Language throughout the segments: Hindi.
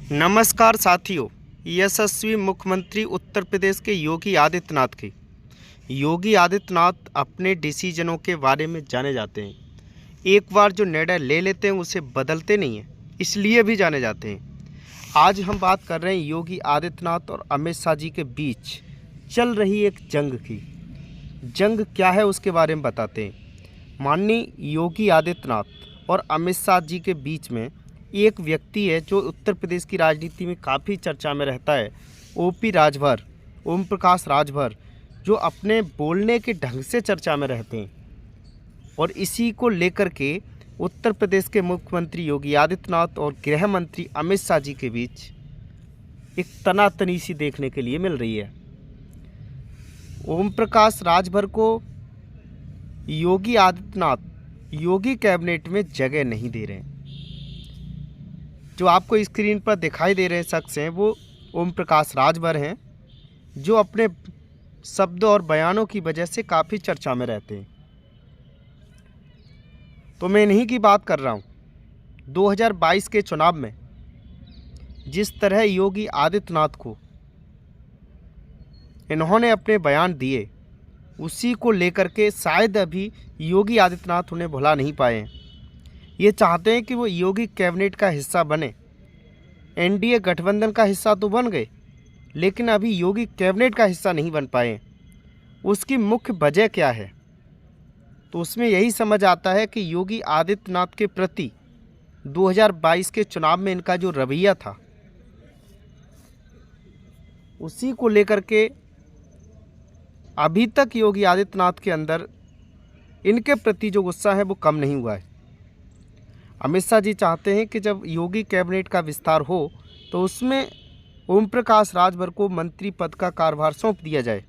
नमस्कार साथियों। यशस्वी मुख्यमंत्री उत्तर प्रदेश के योगी आदित्यनाथ अपने डिसीजनों के बारे में जाने जाते हैं। एक बार जो निर्णय ले लेते हैं उसे बदलते नहीं हैं, इसलिए भी जाने जाते हैं। आज हम बात कर रहे हैं योगी आदित्यनाथ और अमित शाह जी के बीच चल रही एक जंग की। जंग क्या है उसके बारे में बताते हैं। माननीय योगी आदित्यनाथ और अमित शाह जी के बीच में एक व्यक्ति है जो उत्तर प्रदेश की राजनीति में काफ़ी चर्चा में रहता है, ओपी राजभर, ओम प्रकाश राजभर, जो अपने बोलने के ढंग से चर्चा में रहते हैं। और इसी को लेकर के उत्तर प्रदेश के मुख्यमंत्री योगी आदित्यनाथ और गृह मंत्री अमित शाह जी के बीच एक तनातनी सी देखने के लिए मिल रही है। ओम प्रकाश राजभर को योगी आदित्यनाथ योगी कैबिनेट में जगह नहीं दे रहे हैं। जो आपको स्क्रीन पर दिखाई दे रहे शख्स हैं वो ओम प्रकाश राजभर हैं, जो अपने शब्दों और बयानों की वजह से काफ़ी चर्चा में रहते हैं। तो मैं इन्हीं की बात कर रहा हूँ। 2022 के चुनाव में जिस तरह योगी आदित्यनाथ को इन्होंने अपने बयान दिए, उसी को लेकर के शायद अभी योगी आदित्यनाथ उन्हें भुला नहीं पाए हैं। ये चाहते हैं कि वो योगी कैबिनेट का हिस्सा बने। एनडीए गठबंधन का हिस्सा तो बन गए, लेकिन अभी योगी कैबिनेट का हिस्सा नहीं बन पाए। उसकी मुख्य वजह क्या है? तो उसमें यही समझ आता है कि योगी आदित्यनाथ के प्रति 2022 के चुनाव में इनका जो रवैया था, उसी को लेकर के अभी तक योगी आदित्यनाथ के अंदर इनके प्रति जो गुस्सा है वो कम नहीं हुआ है। अमित शाह जी चाहते हैं कि जब योगी कैबिनेट का विस्तार हो तो उसमें ओम प्रकाश राजभर को मंत्री पद का कार्यभार सौंप दिया जाए।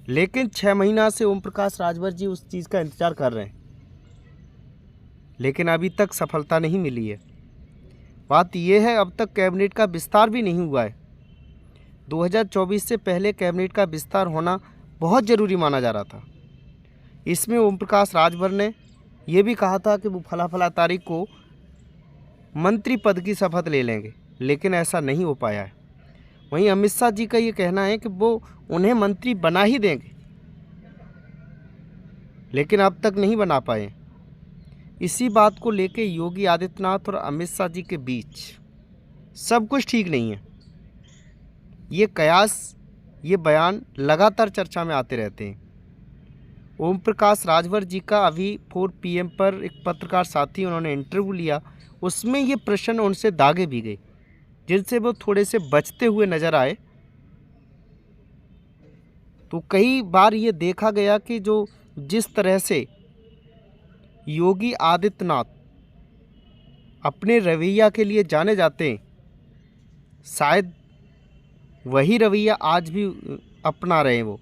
लेकिन 6 महीना से ओम प्रकाश राजभर जी उस चीज़ का इंतजार कर रहे हैं, लेकिन अभी तक सफलता नहीं मिली है। बात यह है, अब तक कैबिनेट का विस्तार भी नहीं हुआ है। 2024 से पहले कैबिनेट का विस्तार होना बहुत ज़रूरी माना जा रहा था। इसमें ओम प्रकाश राजभर ने ये भी कहा था कि वो फला तारीख को मंत्री पद की शपथ ले लेंगे, लेकिन ऐसा नहीं हो पाया है। वहीं अमित शाह जी का ये कहना है कि वो उन्हें मंत्री बना ही देंगे, लेकिन अब तक नहीं बना पाए। इसी बात को लेके योगी आदित्यनाथ और अमित शाह जी के बीच सब कुछ ठीक नहीं है। ये कयास, ये बयान लगातार चर्चा में आते रहते हैं। ओम प्रकाश राजभर जी का अभी 4 PM पर एक पत्रकार साथी उन्होंने इंटरव्यू लिया, उसमें ये प्रश्न उनसे दागे भी गए जिनसे वो थोड़े से बचते हुए नज़र आए। तो कई बार ये देखा गया कि जो जिस तरह से योगी आदित्यनाथ अपने रवैया के लिए जाने जाते हैं, शायद वही रवैया आज भी अपना रहे हैं। वो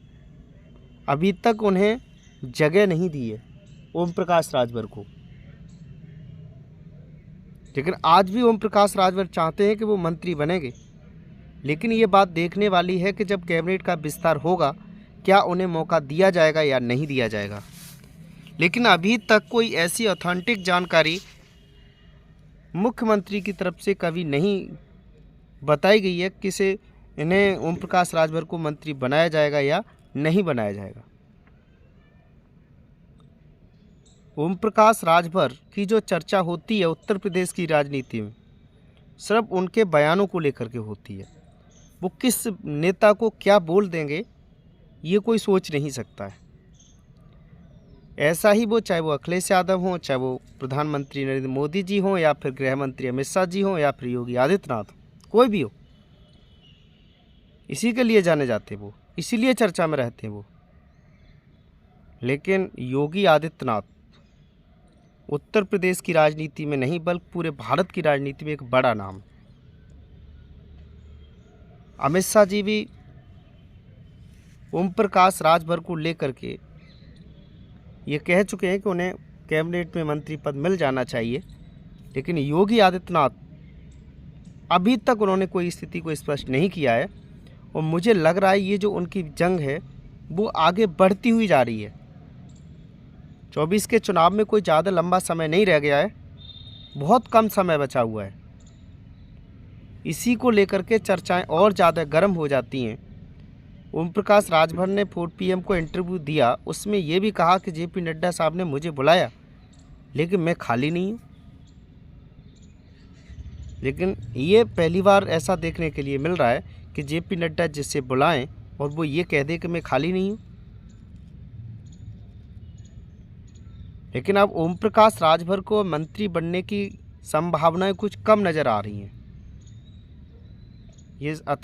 अभी तक उन्हें जगह नहीं दी है ओम प्रकाश राजभर को, लेकिन आज भी ओम प्रकाश राजभर चाहते हैं कि वो मंत्री बनेंगे। लेकिन ये बात देखने वाली है कि जब कैबिनेट का विस्तार होगा, क्या उन्हें मौका दिया जाएगा या नहीं दिया जाएगा। लेकिन अभी तक कोई ऐसी ऑथेंटिक जानकारी मुख्यमंत्री की तरफ से कभी नहीं बताई गई है कि इन्हें ओम प्रकाश राजभर को मंत्री बनाया जाएगा या नहीं बनाया जाएगा। ओम प्रकाश राजभर की जो चर्चा होती है उत्तर प्रदेश की राजनीति में, सिर्फ उनके बयानों को लेकर के होती है। वो किस नेता को क्या बोल देंगे ये कोई सोच नहीं सकता है। ऐसा ही वो, चाहे वो अखिलेश यादव हों, चाहे वो प्रधानमंत्री नरेंद्र मोदी जी हों, या फिर गृह मंत्री अमित शाह जी हों, या फिर योगी आदित्यनाथ, कोई भी हो, इसी के लिए जाने जाते वो, इसीलिए चर्चा में रहते हैं वो। लेकिन योगी आदित्यनाथ उत्तर प्रदेश की राजनीति में नहीं बल्कि पूरे भारत की राजनीति में एक बड़ा नाम। अमित शाह जी भी ओम प्रकाश राजभर को लेकर के ये कह चुके हैं कि उन्हें कैबिनेट में मंत्री पद मिल जाना चाहिए, लेकिन योगी आदित्यनाथ अभी तक उन्होंने कोई स्थिति को स्पष्ट नहीं किया है। और मुझे लग रहा है ये जो उनकी जंग है वो आगे बढ़ती हुई जा रही है। 24 के चुनाव में कोई ज़्यादा लंबा समय नहीं रह गया है, बहुत कम समय बचा हुआ है। इसी को लेकर के चर्चाएं और ज़्यादा गर्म हो जाती हैं। ओम प्रकाश राजभर ने 4 PM को इंटरव्यू दिया, उसमें ये भी कहा कि JP नड्डा साहब ने मुझे बुलाया लेकिन मैं खाली नहीं हूँ। लेकिन ये पहली बार ऐसा देखने के लिए मिल रहा है कि JP नड्डा जिसे बुलाएं और वो ये कह दे कि मैं खाली नहीं हूँ। लेकिन अब ओम प्रकाश राजभर को मंत्री बनने की संभावनाएं कुछ कम नज़र आ रही हैं। ये